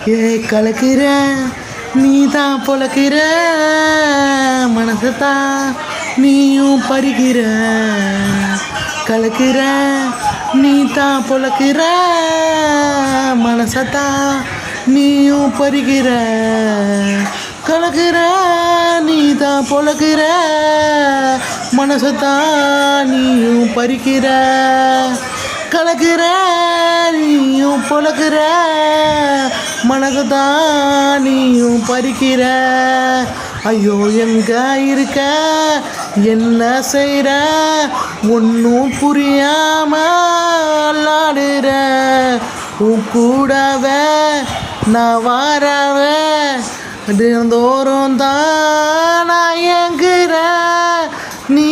ஏ கலக்கிற நீ தான் பொழக்கிற மனசத்தான் நீயும் பறிக்கிற கலக்கிற நீ தான் பொழக்கிற மனசத்தான் நீயும் பறிக்கிற கலக்கிற நீ தான் பொழக்கிற மனசத்தான் நீயும் பறிக்கிற கலக்கிற நீயும் பொழக்கிற மனசத்தான் நீயும் பறிக்கிற ஐயோ எங்க இருக்க என்ன செய்கிற ஒன்றும் புரியாம விளாடுற உன் கூடவே நான் வாரவே தினந்தோறும் தான் நான் எங்குற நீ